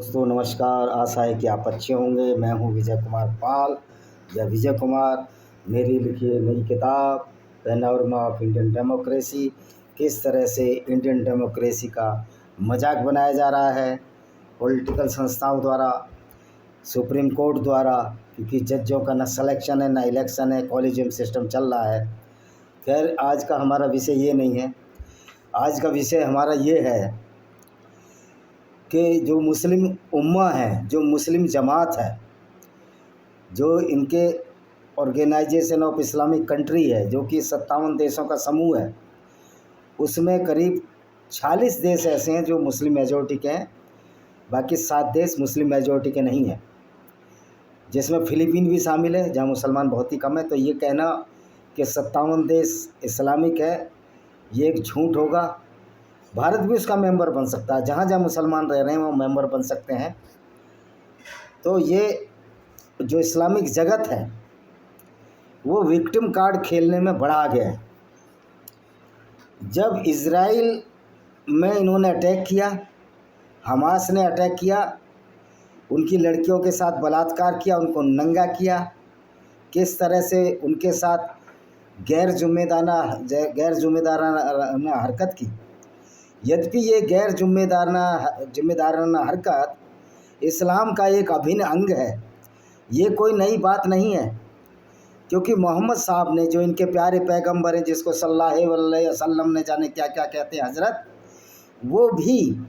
दोस्तों नमस्कार। आशा है कि आप अच्छे होंगे। मैं हूं विजय कुमार पाल या विजय कुमार। मेरी लिखी नई किताब पैनोरमा ऑफ इंडियन डेमोक्रेसी, किस तरह से इंडियन डेमोक्रेसी का मजाक बनाया जा रहा है पॉलिटिकल संस्थाओं द्वारा, सुप्रीम कोर्ट द्वारा, क्योंकि जजों का न सिलेक्शन है न इलेक्शन है, कॉलेजियम सिस्टम चल रहा है। खैर, आज का हमारा विषय ये नहीं है। आज का विषय हमारा ये है कि जो मुस्लिम उम्मा है, जो मुस्लिम जमात है, जो इनके ऑर्गेनाइजेशन ऑफ इस्लामिक कंट्री है, जो कि 57 देशों का समूह है, उसमें करीब 46 देश ऐसे हैं जो मुस्लिम मेजॉरिटी के हैं। बाकी 7 देश मुस्लिम मेजॉरिटी के नहीं हैं, जिसमें फ़िलीपीन भी शामिल है, जहाँ मुसलमान बहुत ही कम है। तो ये कहना कि 57 देश इस्लामिक है, ये एक झूठ होगा। भारत भी उसका मेंबर बन सकता है, जहाँ जहाँ मुसलमान रह रहे हैं वो मेंबर बन सकते हैं। तो ये जो इस्लामिक जगत है वो विक्टिम कार्ड खेलने में बड़ा आगे है। जब इज़राइल में इन्होंने अटैक किया, हमास ने अटैक किया, उनकी लड़कियों के साथ बलात्कार किया, उनको नंगा किया, किस तरह से उनके साथ गैर जिम्मेदाराना हरकत की। यद्यपि ये गैर जिम्मेदाराना हरकत इस्लाम का एक अभिन्न अंग है, ये कोई नई बात नहीं है। क्योंकि मोहम्मद साहब ने, जो इनके प्यारे पैगंबर हैं, जिसको सल्लल्लाहु अलैहि वसल्लम ने जाने क्या क्या कहते हैं हज़रत, वो भी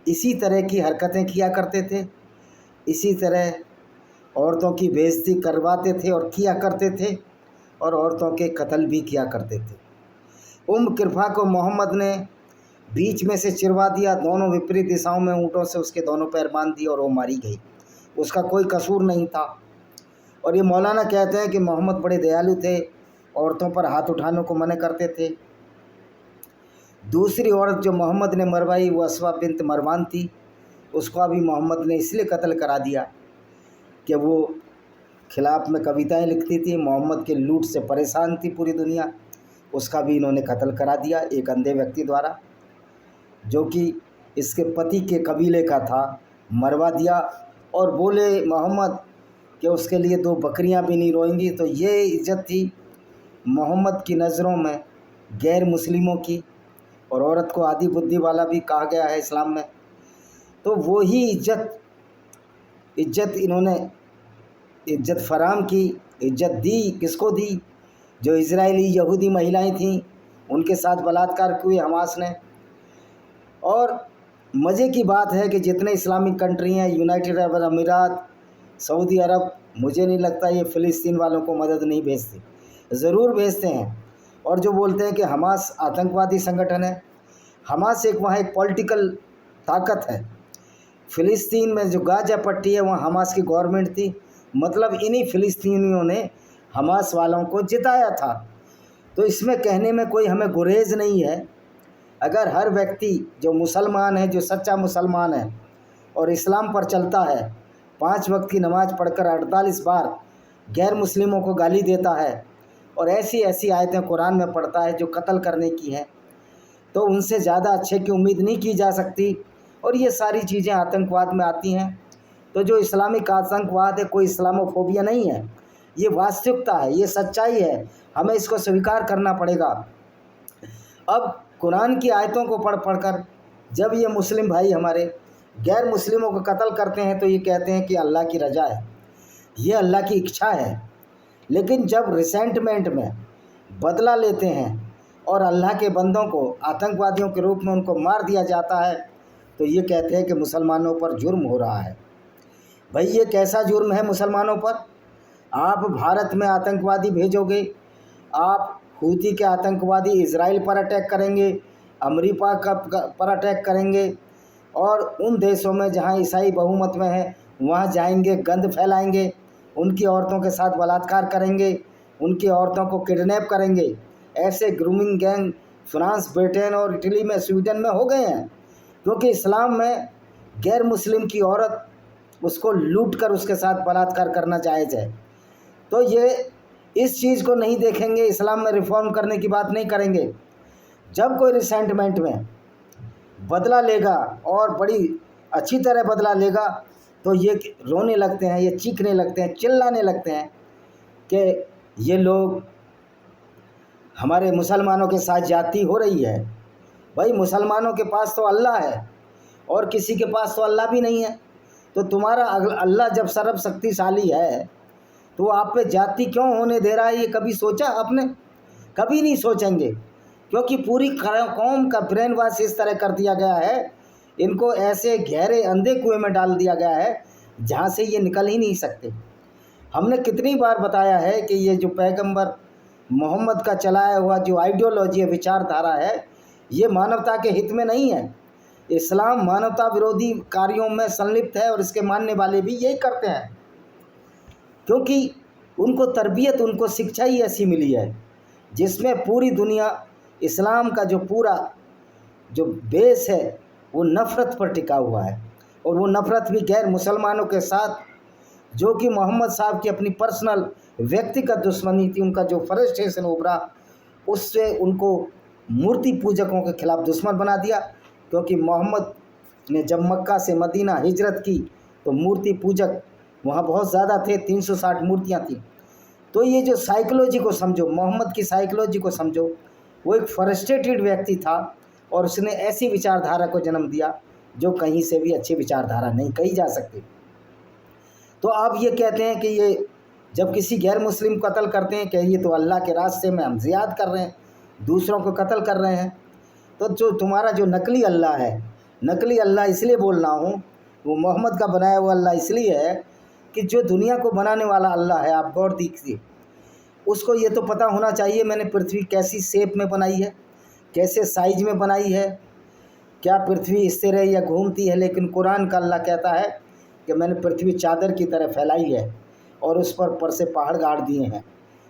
इसी तरह की हरकतें किया करते थे। इसी तरह औरतों की बेइज्जती करवाते थे और किया करते थे, और औरतों के कत्ल भी किया करते थे। किरफा को मोहम्मद ने बीच में से चिरवा दिया, दोनों विपरीत दिशाओं में ऊँटों से उसके दोनों पैर बांध दिए और वो मारी गई। उसका कोई कसूर नहीं था। और ये मौलाना कहते हैं कि मोहम्मद बड़े दयालु थे, औरतों पर हाथ उठाने को मना करते थे। दूसरी औरत जो मोहम्मद ने मरवाई वो असवा बिन्त मरवान थी। उसका भी मोहम्मद ने इसलिए कत्ल करा दिया कि वो खिलाफ में कविताएं लिखती थी, मोहम्मद के लूट से परेशान थी पूरी दुनिया। उसका भी इन्होंने कत्ल करा दिया एक अंधे व्यक्ति द्वारा, जो कि इसके पति के कबीले का था, मरवा दिया। और बोले मोहम्मद कि उसके लिए 2 बकरियां भी नहीं रोएंगी। तो ये इज्जत थी मोहम्मद की नज़रों में गैर मुस्लिमों की, और औरत को आधी बुद्धि वाला भी कहा गया है इस्लाम में। तो वो ही इज्जत इन्होंने इज्जत फराम की, इज्जत दी किसको दी? जो इजरायली यहूदी महिलाएं थीं, उनके साथ बलात्कार किए हमास ने। और मज़े की बात है कि जितने इस्लामिक कंट्री हैं, यूनाइटेड अरब अमीरात, सऊदी अरब, मुझे नहीं लगता ये फ़िलिस्तीन वालों को मदद नहीं भेजते, ज़रूर भेजते हैं। और जो बोलते हैं कि हमास आतंकवादी संगठन है, हमास वहाँ एक पॉलिटिकल ताकत है। फ़िलिस्तीन में जो गाज़ा पट्टी है वहाँ हमास की गवर्नमेंट थी, मतलब इन्हीं फ़िलिस्तीनियों ने हमास वालों को जिताया था। तो इसमें कहने में कोई हमें गुरेज नहीं है। अगर हर व्यक्ति जो मुसलमान है, जो सच्चा मुसलमान है और इस्लाम पर चलता है, 5 वक्त की नमाज़ पढ़कर 48 बार गैर मुस्लिमों को गाली देता है और ऐसी ऐसी आयतें कुरान में पढ़ता है जो कत्ल करने की हैं, तो उनसे ज़्यादा अच्छे की उम्मीद नहीं की जा सकती। और ये सारी चीज़ें आतंकवाद में आती हैं। तो जो इस्लामिक आतंकवाद है, कोई इस्लामोफोबिया नहीं है, ये वास्तविकता है, ये सच्चाई है, हमें इसको स्वीकार करना पड़ेगा। अब कुरान की आयतों को पढ़ कर जब ये मुस्लिम भाई हमारे गैर मुस्लिमों को कत्ल करते हैं, तो ये कहते हैं कि अल्लाह की रजा है, ये अल्लाह की इच्छा है। लेकिन जब रिसेंटमेंट में बदला लेते हैं और अल्लाह के बंदों को आतंकवादियों के रूप में उनको मार दिया जाता है, तो ये कहते हैं कि मुसलमानों पर जुर्म हो रहा है। भाई, ये कैसा जुर्म है मुसलमानों पर? आप भारत में आतंकवादी भेजोगे, आप हूती के आतंकवादी इज़राइल पर अटैक करेंगे, अमेरिका पर अटैक करेंगे, और उन देशों में जहाँ ईसाई बहुमत में है वहाँ जाएंगे, गंद फैलाएंगे, उनकी औरतों के साथ बलात्कार करेंगे, उनकी औरतों को किडनैप करेंगे। ऐसे ग्रूमिंग गैंग फ्रांस, ब्रिटेन और इटली में, स्वीडन में हो गए हैं, क्योंकि इस्लाम में गैर मुस्लिम की औरत, उसको लूट कर उसके साथ बलात्कार करना जायज़ है। तो ये इस चीज़ को नहीं देखेंगे, इस्लाम में रिफॉर्म करने की बात नहीं करेंगे। जब कोई रिसेंटमेंट में बदला लेगा और बड़ी अच्छी तरह बदला लेगा तो ये रोने लगते हैं, ये चीखने लगते हैं, चिल्लाने लगते हैं कि ये लोग हमारे मुसलमानों के साथ ज्यादती हो रही है। भाई मुसलमानों के पास तो अल्लाह है और किसी के पास तो अल्लाह भी नहीं है। तो तुम्हारा अल्लाह जब सर्वशक्तिशाली है तो वो आप पे ज्यादती क्यों होने दे रहा है? ये कभी सोचा आपने? कभी नहीं सोचेंगे, क्योंकि पूरी कौम का ब्रेन वॉश इस तरह कर दिया गया है, इनको ऐसे गहरे अंधे कुएं में डाल दिया गया है जहाँ से ये निकल ही नहीं सकते। हमने कितनी बार बताया है कि ये जो पैगंबर मोहम्मद का चलाया हुआ जो आइडियोलॉजी है, विचारधारा है, ये मानवता के हित में नहीं है। इस्लाम मानवता विरोधी कार्यों में संलिप्त है और इसके मानने वाले भी यही करते हैं, क्योंकि उनको तरबियत, उनको शिक्षा ही ऐसी मिली है जिसमें पूरी दुनिया इस्लाम का जो पूरा जो बेस है वो नफ़रत पर टिका हुआ है। और वो नफ़रत भी गैर मुसलमानों के साथ, जो कि मोहम्मद साहब की अपनी पर्सनल व्यक्तिगत दुश्मनी थी, उनका जो फ्रस्ट्रेशन उभरा उससे उनको मूर्ति पूजकों के खिलाफ दुश्मन बना दिया। क्योंकि मोहम्मद ने जब मक्का से मदीना हिजरत की तो मूर्ति पूजक वहाँ बहुत ज़्यादा थे, 360 मूर्तियाँ थीं। तो ये जो साइकोलॉजी को समझो, मोहम्मद की साइकोलॉजी को समझो, वो एक फ्रस्ट्रेटेड व्यक्ति था और उसने ऐसी विचारधारा को जन्म दिया जो कहीं से भी अच्छी विचारधारा नहीं कही जा सकती। तो आप ये कहते हैं कि ये जब किसी गैर मुस्लिम कत्ल करते हैं कि ये तो अल्लाह के रास्ते में हम जिहाद कर रहे हैं, दूसरों को कत्ल कर रहे हैं। तो जो तुम्हारा जो नकली अल्लाह है, नकली अल्लाह इसलिए बोल रहा हूँ, वो मोहम्मद का बनाया हुआ अल्लाह इसलिए है कि जो दुनिया को बनाने वाला अल्लाह है, आप गौर दीजिए, उसको ये तो पता होना चाहिए मैंने पृथ्वी कैसी शेप में बनाई है, कैसे साइज में बनाई है, क्या पृथ्वी स्थिर है या घूमती है। लेकिन कुरान का अल्लाह कहता है कि मैंने पृथ्वी चादर की तरह फैलाई है और उस पर से पहाड़ गाड़ दिए हैं,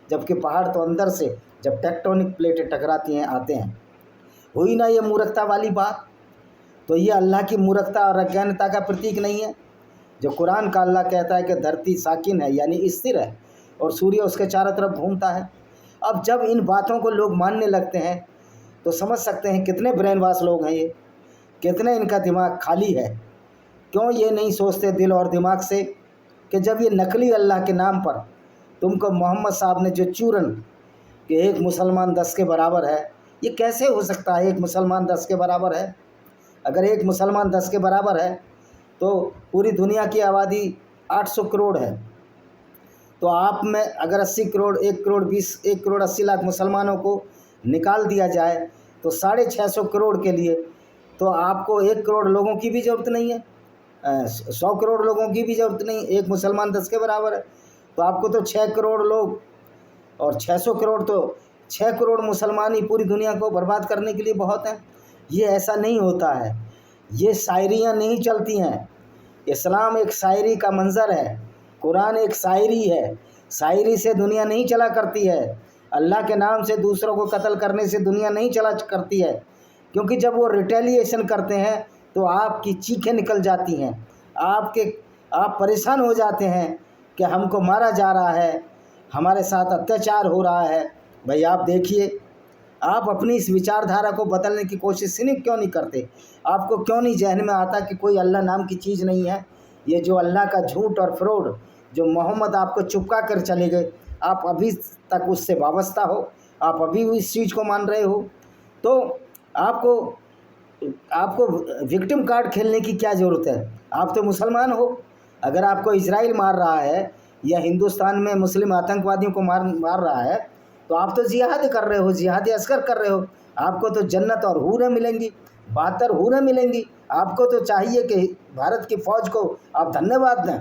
जबकि पहाड़ तो अंदर से जब टेक्टोनिक प्लेटें टकराती हैं आते हैं। हुई ना ये मूर्खता वाली बात? तो ये अल्लाह की मूर्खता और अज्ञानता का प्रतीक नहीं है? जो कुरान का अल्लाह कहता है कि धरती साकिन है यानी स्थिर है और सूर्य उसके चारों तरफ घूमता है। अब जब इन बातों को लोग मानने लगते हैं तो समझ सकते हैं कितने ब्रेन वॉश लोग हैं ये, कितने इनका दिमाग खाली है। क्यों ये नहीं सोचते दिल और दिमाग से कि जब ये नकली अल्लाह के नाम पर तुमको मोहम्मद साहब ने जो चूरन कि एक मुसलमान 10 के बराबर है, ये कैसे हो सकता है? एक मुसलमान 10 के बराबर है? अगर एक मुसलमान 10 के बराबर है तो पूरी दुनिया की आबादी 800 करोड़ है। तो आप में अगर 80 करोड़, 1 करोड़ 80 लाख मुसलमानों को निकाल दिया जाए तो 650 करोड़ के लिए तो आपको 1 करोड़ लोगों की भी ज़रूरत नहीं है, 100 करोड़ लोगों की भी ज़रूरत नहीं। एक मुसलमान 10 के बराबर है तो आपको तो 6 करोड़ लोग और 600 करोड़, तो 6 करोड़ मुसलमान ही पूरी दुनिया को बर्बाद करने के लिए बहुत हैं। ये ऐसा नहीं होता है, ये शायरियाँ नहीं चलती हैं। इस्लाम एक शायरी का मंजर है, कुरान एक शायरी है, शायरी से दुनिया नहीं चला करती है। अल्लाह के नाम से दूसरों को कत्ल करने से दुनिया नहीं चला करती है, क्योंकि जब वो रिटेलिएशन करते हैं तो आपकी चीखें निकल जाती हैं, आप परेशान हो जाते हैं कि हमको मारा जा रहा है, हमारे साथ अत्याचार हो रहा है। भाई आप देखिए, आप अपनी इस विचारधारा को बदलने की कोशिश क्यों नहीं करते? आपको क्यों नहीं जहन में आता कि कोई अल्लाह नाम की चीज़ नहीं है? ये जो अल्लाह का झूठ और फ्रॉड जो मोहम्मद आपको चिपका कर चले गए, आप अभी तक उससे वाबस्ता हो, आप अभी इस चीज़ को मान रहे हो, तो आपको विक्टिम कार्ड खेलने की क्या ज़रूरत है? आप तो मुसलमान हो। अगर आपको इजराइल मार रहा है या हिंदुस्तान में मुस्लिम आतंकवादियों को मार रहा है तो आप तो जिहाद कर रहे हो, जिहाद अस्कर कर रहे हो। आपको तो जन्नत और हूरें मिलेंगी, 72 हूरें मिलेंगी। आपको तो चाहिए कि भारत की फ़ौज को आप धन्यवाद दें,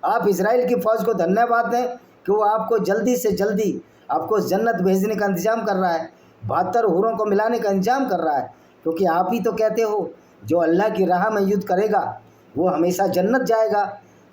आप इजराइल की फ़ौज को धन्यवाद दें कि वो आपको जल्दी से जल्दी आपको जन्नत भेजने का इंतज़ाम कर रहा है, 72 हूरों को मिलाने का इंतज़ाम कर रहा है। क्योंकि आप ही तो कहते हो जो अल्लाह की राह में युद्ध करेगा वो हमेशा जन्नत जाएगा।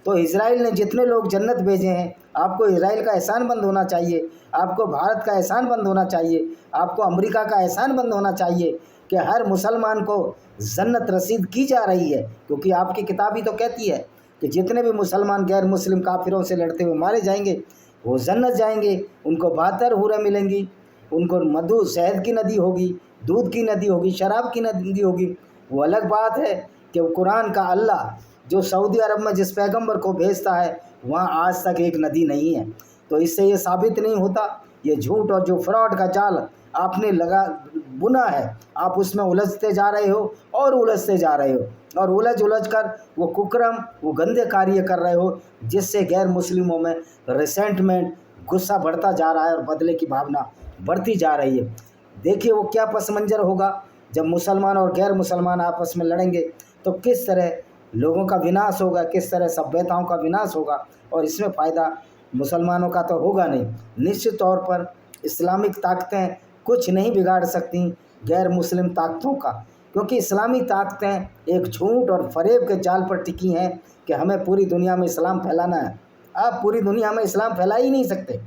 तो इजराइल ने जितने लोग जन्नत भेजे हैं, आपको इजराइल का एहसान बंद होना चाहिए, आपको भारत का एहसान बंद होना चाहिए, आपको अमेरिका का एहसान बंद होना चाहिए कि हर मुसलमान को जन्नत रसीद की जा रही है। क्योंकि आपकी किताब ही तो कहती है कि जितने भी मुसलमान गैर मुस्लिम काफिरों से लड़ते हुए मारे जाएंगे वो जन्नत जाएंगे, उनको 72 हूरें मिलेंगी, उनको मधु शहद की नदी होगी, दूध की नदी होगी, शराब की नदी होगी। वो अलग बात है कि वो कुरान का अल्लाह जो सऊदी अरब में जिस पैगंबर को भेजता है वहाँ आज तक एक नदी नहीं है। तो इससे ये साबित नहीं होता, ये झूठ और जो फ्रॉड का जाल आपने बुना है, आप उसमें उलझते जा रहे हो और उलझते जा रहे हो और उलझ कर वो कुकर्म, वो गंदे कार्य कर रहे हो, जिससे गैर मुस्लिमों में रिसेंटमेंट, गुस्सा बढ़ता जा रहा है और बदले की भावना बढ़ती जा रही है। देखिए वो क्या पस मंजर होगा जब मुसलमान और गैर मुसलमान आपस में लड़ेंगे, तो किस तरह लोगों का विनाश होगा, किस तरह सभ्यताओं का विनाश होगा, और इसमें फ़ायदा मुसलमानों का तो होगा नहीं। निश्चित तौर पर इस्लामिक ताकतें कुछ नहीं बिगाड़ सकती गैर मुस्लिम ताकतों का, क्योंकि इस्लामी ताकतें एक झूठ और फरेब के जाल पर टिकी हैं कि हमें पूरी दुनिया में इस्लाम फैलाना है। आप पूरी दुनिया में इस्लाम फैला ही नहीं सकते,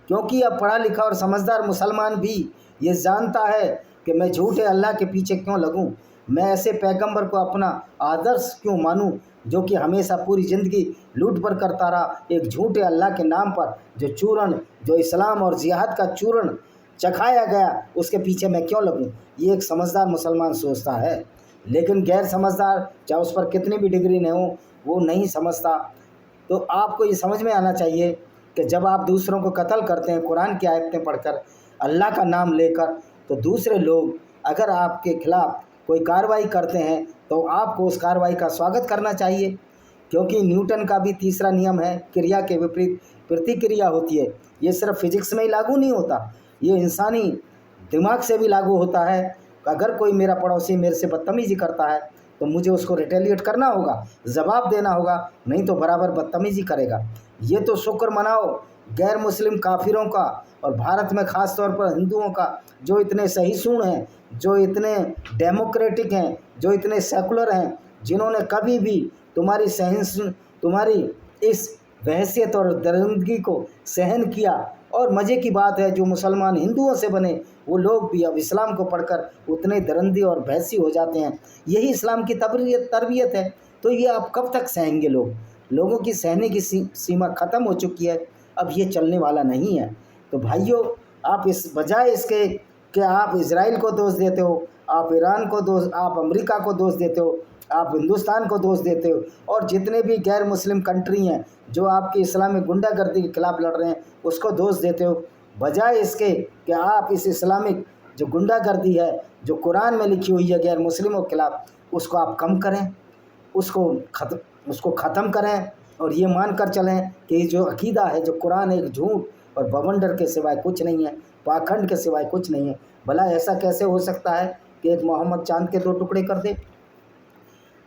क्योंकि अब पढ़ा लिखा और समझदार मुसलमान भी ये जानता है कि मैं झूठे अल्लाह के पीछे क्यों लगूं, मैं ऐसे पैगंबर को अपना आदर्श क्यों मानूं जो कि हमेशा पूरी ज़िंदगी लूट पर करता रहा, एक झूठे अल्लाह के नाम पर जो इस्लाम और जिहाद का चूर्ण चखाया गया, उसके पीछे मैं क्यों लगूं। ये एक समझदार मुसलमान सोचता है, लेकिन गैर समझदार चाहे उस पर कितनी भी डिग्री नहीं हो, वो नहीं समझता। तो आपको ये समझ में आना चाहिए कि जब आप दूसरों को कत्ल करते हैं कुरान की आयतें पढ़कर, अल्लाह का नाम लेकर, तो दूसरे लोग अगर आपके खिलाफ़ कोई कार्रवाई करते हैं तो आपको उस कार्रवाई का स्वागत करना चाहिए, क्योंकि न्यूटन का भी तीसरा नियम है, क्रिया के विपरीत प्रतिक्रिया होती है। ये सिर्फ फिजिक्स में ही लागू नहीं होता, ये इंसानी दिमाग से भी लागू होता है। अगर कोई मेरा पड़ोसी मेरे से बदतमीज़ी करता है तो मुझे उसको रिटेलिएट करना होगा, जवाब देना होगा, नहीं तो बराबर बदतमीज़ी करेगा। ये तो शुक्र मनाओ गैर मुस्लिम काफिरों का और भारत में ख़ास तौर पर हिंदुओं का, जो इतने सहिष्णु हैं, जो इतने डेमोक्रेटिक हैं, जो इतने सेकुलर हैं, जिन्होंने कभी भी तुम्हारी इस बहसियत और दरिंदगी को सहन किया। और मज़े की बात है जो मुसलमान हिंदुओं से बने वो लोग भी अब इस्लाम को पढ़कर उतने दरिंदी और बहसी हो जाते हैं। यही इस्लाम की तरबियत है। तो ये अब कब तक सहेंगे लोगों की सहने की सीमा ख़त्म हो चुकी है, अब ये चलने वाला नहीं है। तो भाइयों, आप इस बजाय इसके कि आप इजराइल को दोष देते हो, आप ईरान को दोष, आप अमेरिका को दोष देते हो, आप हिंदुस्तान को दोष देते हो, और जितने भी गैर मुस्लिम कंट्री हैं जो आपकी इस्लामिक गुंडागर्दी के खिलाफ़ लड़ रहे हैं उसको दोष देते हो, बजाय इसके कि आप इस इस्लामिक जो गुंडागर्दी है जो कुरान में लिखी हुई है गैर मुस्लिमों के खिलाफ़, उसको आप कम करें, उसको ख़त्म करें और ये मान कर चलें कि जो अकीदा है, जो कुरान एक झूठ और बवंडर के सिवाय कुछ नहीं है, पाखंड के सिवाय कुछ नहीं है। भला ऐसा कैसे हो सकता है कि एक मोहम्मद चांद के 2 टुकड़े कर दे।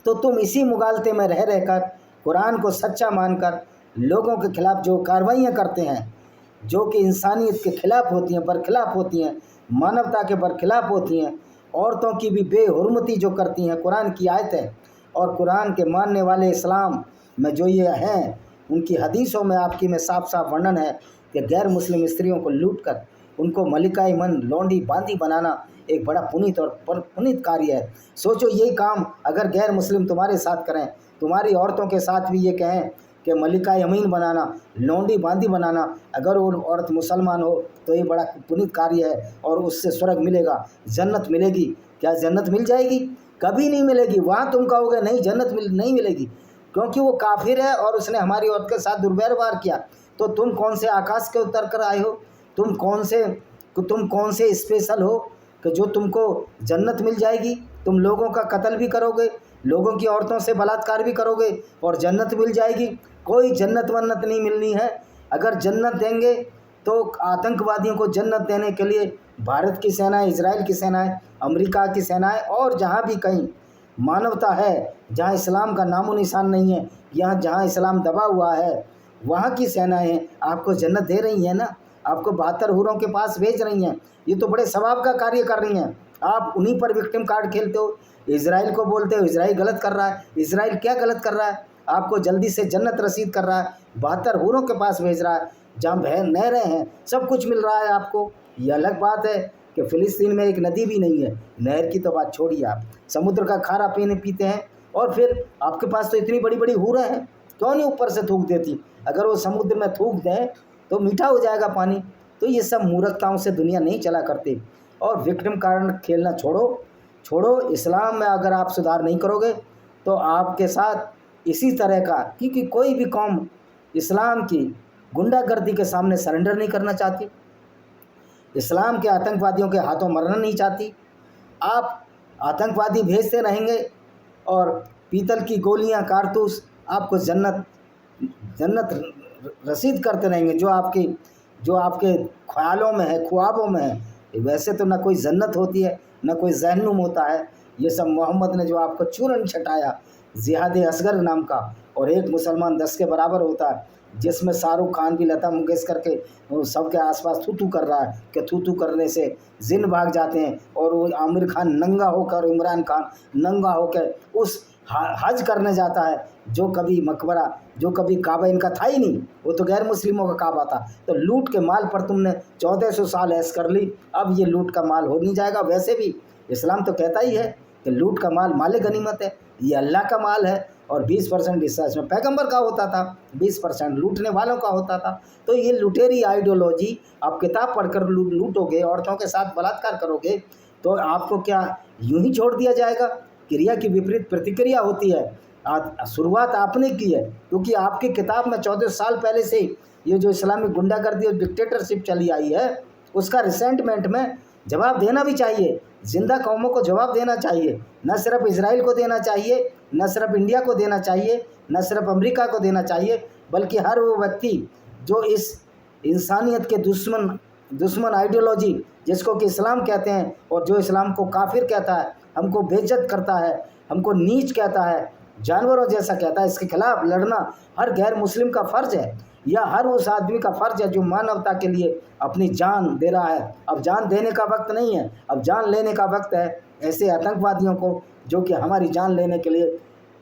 तो तुम इसी मुगालते में रह रहकर कुरान को सच्चा मानकर लोगों के खिलाफ़ जो कार्रवाइयाँ करते हैं, जो कि इंसानियत के खिलाफ़ होती हैं, बरखिलाफ़ होती हैं, मानवता के बरखिलाफ़ होती हैं, औरतों की भी बेहुरमती जो करती हैं, कुरान की आयतें और कुरान के मानने वाले इस्लाम में जो ये हैं, उनकी हदीसों में आपकी में साफ साफ वर्णन है कि गैर मुस्लिम स्त्रियों को लूट कर उनको मलिकाई मन, लौंडी बांदी बनाना एक बड़ा पुनीत और पुनीत कार्य है। सोचो यही काम अगर गैर मुस्लिम तुम्हारे साथ करें, तुम्हारी औरतों के साथ भी ये कहें कि मलिकाई अमीन बनाना, लौंडी बांदी बनाना, अगर वो औरत मुसलमान हो तो ये बड़ा पुनीत कार्य है और उससे स्वर्ग मिलेगा, जन्नत मिलेगी। क्या जन्नत मिल जाएगी? कभी नहीं मिलेगी। वहाँ तुम कहोगे नहीं जन्नत नहीं मिलेगी, क्योंकि वो काफिर है और उसने हमारी औरत के साथ दुर्व्यवहार किया। तो तुम कौन से आकाश के उतर कर आए हो? तुम कौन से स्पेशल हो कि जो तुमको जन्नत मिल जाएगी? तुम लोगों का कत्ल भी करोगे, लोगों की औरतों से बलात्कार भी करोगे और जन्नत मिल जाएगी? कोई जन्नत वन्नत नहीं मिलनी है। अगर जन्नत देंगे तो आतंकवादियों को जन्नत देने के लिए भारत की सेनाएं, इजराइल की सेनाएं, अमेरिका की सेनाएं और जहाँ भी कहीं मानवता है, जहाँ इस्लाम का नामो निशान नहीं है, यहाँ जहाँ इस्लाम दबा हुआ है, वहाँ की सेनाएं आपको जन्नत दे रही हैं ना, आपको 72 हूरों के पास भेज रही हैं। ये तो बड़े सवाब का कार्य कर रही हैं। आप उन्हीं पर विक्टिम कार्ड खेलते हो, इजराइल को बोलते हो इजराइल गलत कर रहा है। इजराइल क्या गलत कर रहा है? आपको जल्दी से जन्नत रसीद कर रहा है, 72 हूरों के पास भेज रहा है, जहाँ नहरें हैं, सब कुछ मिल रहा है आपको। ये अलग बात है कि फ़िलिस्तीन में एक नदी भी नहीं है, नहर की तो बात छोड़िए आप, समुद्र का खारा पीते हैं। और फिर आपके पास तो इतनी बड़ी बड़ी हूरें हैं, क्यों नहीं ऊपर से थूक देती? अगर वो समुद्र में थूक दें तो मीठा हो जाएगा पानी। तो ये सब मूर्खताओं से दुनिया नहीं चला करती। और विक्टिम कार्ड खेलना छोड़ो, छोड़ो। इस्लाम में अगर आप सुधार नहीं करोगे तो आपके साथ इसी तरह का, क्योंकि कोई भी कौम इस्लाम की गुंडागर्दी के सामने सरेंडर नहीं करना चाहती, इस्लाम के आतंकवादियों के हाथों मरना नहीं चाहती। आप आतंकवादी भेजते रहेंगे और पीतल की गोलियां, कारतूस आपको जन्नत जन्नत रसीद करते रहेंगे, जो आपके ख्यालों में है, ख्वाबों में है। वैसे तो ना कोई जन्नत होती है, ना कोई जहन्नुम होता है। ये सब मोहम्मद ने जो आपको चूरन छटाया जिहाद असगर नाम का, और एक मुसलमान 10 के बराबर होता है, जिसमें शाहरुख खान भी लता मंगेशकर के सबके आसपास थू थू कर रहा है कि थू थू करने से जिन भाग जाते हैं, और वो आमिर खान नंगा होकर, इमरान खान नंगा होकर उस हज करने जाता है, जो कभी मकबरा, जो कभी काबा इनका था ही नहीं, वो तो गैर मुस्लिमों का काबा था। तो लूट के माल पर तुमने 1400 साल ऐश कर ली, अब ये लूट का माल हो नहीं जाएगा। वैसे भी इस्लाम तो कहता ही है कि लूट का माल माल गनीमत है, ये अल्लाह का माल है, और 20% हिस्सा इसमें पैगंबर का होता था, 20% लूटने वालों का होता था। तो ये लुटेरी आइडियोलॉजी, आप किताब पढ़कर लूटोगे, औरतों के साथ बलात्कार करोगे, तो आपको क्या यूं ही छोड़ दिया जाएगा? क्रिया की विपरीत प्रतिक्रिया होती है। शुरुआत आपने की है, क्योंकि आपकी किताब में 14 साल पहले से ये जो इस्लामिक गुंडागर्दी और डिक्टेटरशिप चली आई है, उसका रिसेंटमेंट में जवाब देना भी चाहिए। जिंदा कौमों को जवाब देना चाहिए, न सिर्फ इजराइल को देना चाहिए, न सिर्फ इंडिया को देना चाहिए, न सिर्फ अमेरिका को देना चाहिए, बल्कि हर वो व्यक्ति जो इस इंसानियत के दुश्मन आइडियोलॉजी, जिसको कि इस्लाम कहते हैं, और जो इस्लाम को काफिर कहता है, हमको बेइज्जत करता है, हमको नीच कहता है, जानवरों जैसा कहता है, इसके खिलाफ लड़ना हर गैर मुस्लिम का फ़र्ज है, या हर उस आदमी का फ़र्ज है जो मानवता के लिए अपनी जान दे रहा है। अब जान देने का वक्त नहीं है, अब जान लेने का वक्त है ऐसे आतंकवादियों को, जो कि हमारी जान लेने के लिए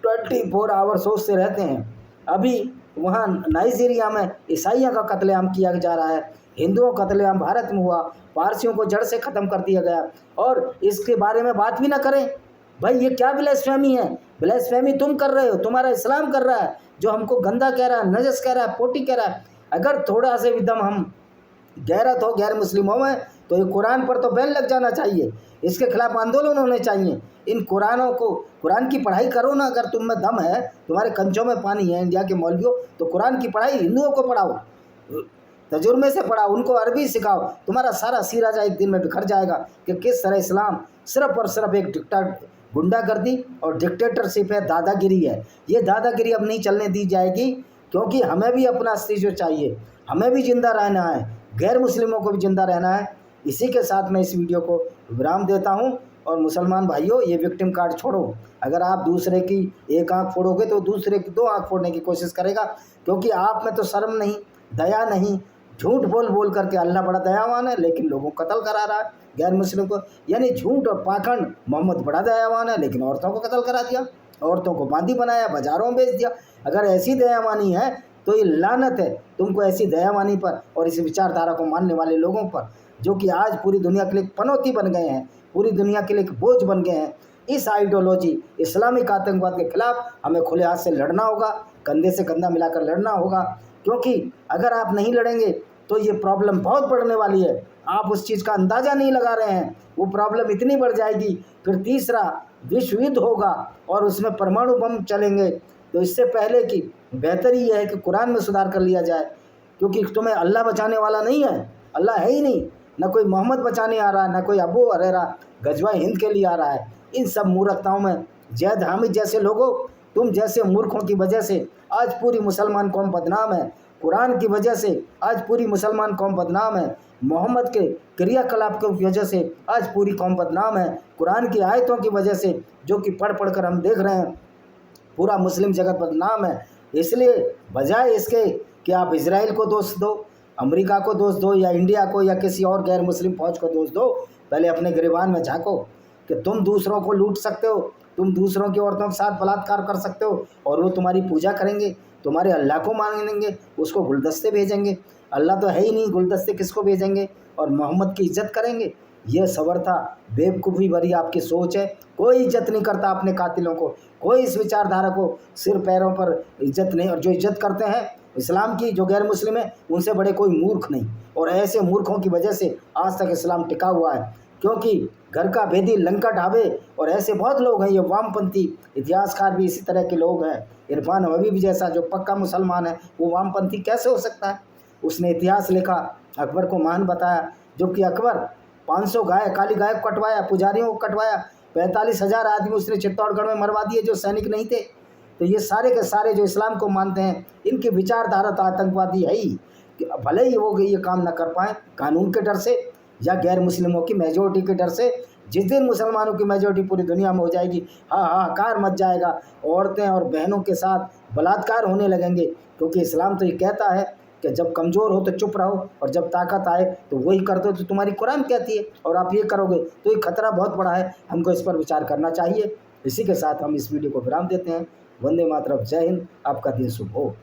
24 आवर सोचते रहते हैं। अभी वहाँ नाइजीरिया में ईसाइयों का कत्लेआम किया जा रहा है, हिंदुओं का कत्लेआम भारत में हुआ, पारसियों को जड़ से ख़त्म कर दिया गया, और इसके बारे में बात भी ना करें। भाई ये क्या ब्लास्फेमी है? ब्लास्फेमी तुम कर रहे हो, तुम्हारा इस्लाम कर रहा है, जो हमको गंदा कह रहा है, नजस कह रहा है, पोटी कह रहा है। अगर थोड़ा से भी दम हम गैरत हो गैर मुस्लिमों में, तो ये कुरान पर तो बैन लग जाना चाहिए, इसके खिलाफ आंदोलन होने चाहिए। इन कुरानों को, कुरान की पढ़ाई करो ना, अगर तुम में दम है, तुम्हारे कंचों में पानी है इंडिया के मौलवियों, तो कुरान की पढ़ाई हिंदुओं को पढ़ाओ, तजुर्बे से पढ़ाओ, उनको अरबी सिखाओ। तुम्हारा सारा सिराजा एक दिन में बिखर जाएगा कि किस तरह इस्लाम सिर्फ और सिर्फ एक गुंडागर्दी और डिक्टेटरशिप है, दादागिरी है। ये दादागिरी अब नहीं चलने दी जाएगी, क्योंकि हमें भी अपना अस्तित्व चाहिए, हमें भी जिंदा रहना है, गैर मुस्लिमों को भी जिंदा रहना है। इसी के साथ मैं इस वीडियो को विराम देता हूँ। और मुसलमान भाइयों, ये विक्टिम कार्ड छोड़ो। अगर आप दूसरे की एक आँख फोड़ोगे तो दूसरे की 2 आँख फोड़ने की कोशिश करेगा, क्योंकि आप में तो शर्म नहीं, दया नहीं। झूठ बोल करके अल्लाह बड़ा दयावान है, लेकिन लोगों को कत्ल करा रहा है गैर मुस्लिम को। यानी झूठ और पाखंड, मोहम्मद बड़ा दयावान है, लेकिन औरतों को कत्ल करा दिया, औरतों को बांदी बनाया, बाजारों में बेच दिया। अगर ऐसी दयावानी है तो ये लानत है तुमको ऐसी दयावानी पर और इस विचारधारा को मानने वाले लोगों पर, जो कि आज पूरी दुनिया के लिए पनौती बन गए हैं, पूरी दुनिया के लिए एक बोझ बन गए हैं। इस आइडियोलॉजी, इस्लामिक आतंकवाद के खिलाफ हमें खुले हाथ से लड़ना होगा, कंधे से कंधा मिलाकर लड़ना होगा, क्योंकि अगर आप नहीं लड़ेंगे तो ये प्रॉब्लम बहुत बढ़ने वाली है। आप उस चीज़ का अंदाज़ा नहीं लगा रहे हैं, वो प्रॉब्लम इतनी बढ़ जाएगी, फिर तीसरा विश्व युद्ध होगा और उसमें परमाणु बम चलेंगे। तो इससे पहले कि बेहतर ही है कि कुरान में सुधार कर लिया जाए, क्योंकि तुम्हें अल्लाह बचाने वाला नहीं है, अल्लाह है ही नहीं, ना कोई मोहम्मद बचाने आ रहा है, ना कोई अबू हुरैरा गजवा हिंद के लिए आ रहा है। इन सब मूर्खताओं में जैद हामिद जैसे लोगों, तुम जैसे मूर्खों की वजह से आज पूरी मुसलमान कौम बदनाम है। कुरान की वजह से आज पूरी मुसलमान कौम बदनाम है। मोहम्मद के क्रियाकलाप की वजह से आज पूरी कौम बदनाम है। कुरान की आयतों की वजह से, जो कि पढ़ कर हम देख रहे हैं, पूरा मुस्लिम जगत बदनाम है। इसलिए बजाय इसके कि आप इजराइल को दोष दो, अमेरिका को दोष दो, या इंडिया को, या किसी और गैर मुस्लिम फौज को दोष दो, पहले अपने गिरबान में झांको कि तुम दूसरों को लूट सकते हो, तुम दूसरों की औरतों के साथ बलात्कार कर सकते हो, और वो तुम्हारी पूजा करेंगे, तुम्हारे अल्लाह को मानेंगे, उसको गुलदस्ते भेजेंगे। अल्लाह तो है ही नहीं, गुलदस्ते किसको भेजेंगे? और मोहम्मद की इज्जत करेंगे। ये सवरता बेवकूफ़ी भरी आपकी सोच है। कोई इज्जत नहीं करता अपने कातिलों को, कोई इस विचारधारा को सिर पैरों पर इज्जत नहीं, और जो इज्जत करते हैं इस्लाम की, जो गैर मुस्लिम है, उनसे बड़े कोई मूर्ख नहीं। और ऐसे मूर्खों की वजह से आज तक इस्लाम टिका हुआ है, क्योंकि घर का भेदी लंका ढाबे, और ऐसे बहुत लोग हैं। ये वामपंथी इतिहासकार भी इसी तरह के लोग हैं। इरफान हबीबी जैसा जो पक्का मुसलमान है, वो वामपंथी कैसे हो सकता है? उसने इतिहास लिखा, अकबर को महान बताया, जबकि अकबर 500 गाय, काली गाय को कटवाया, पुजारियों को कटवाया, 45,000 आदमी उसने चित्तौड़गढ़ में मरवा दिए जो सैनिक नहीं थे। तो ये सारे के सारे जो इस्लाम को मानते हैं, इनकी विचारधारा तो आतंकवादी है ही। कि भले ही वो ये काम ना कर पाए कानून के डर से या गैर मुस्लिमों की मेजोरिटी के डर से। जिस दिन मुसलमानों की मेजोरिटी पूरी दुनिया में हो जाएगी, हाहाकार मच जाएगा, औरतें और बहनों के साथ बलात्कार होने लगेंगे। क्योंकि इस्लाम तो ये कहता है कि जब कमज़ोर हो तो चुप रहो, और जब ताकत आए तो वही कर दो, तो तुम्हारी कुरान कहती है, और आप ये करोगे तो ये खतरा बहुत बड़ा है। हमको इस पर विचार करना चाहिए। इसी के साथ हम इस वीडियो को विराम देते हैं। वंदे मातरम, जय हिंद, आपका दिन शुभ हो।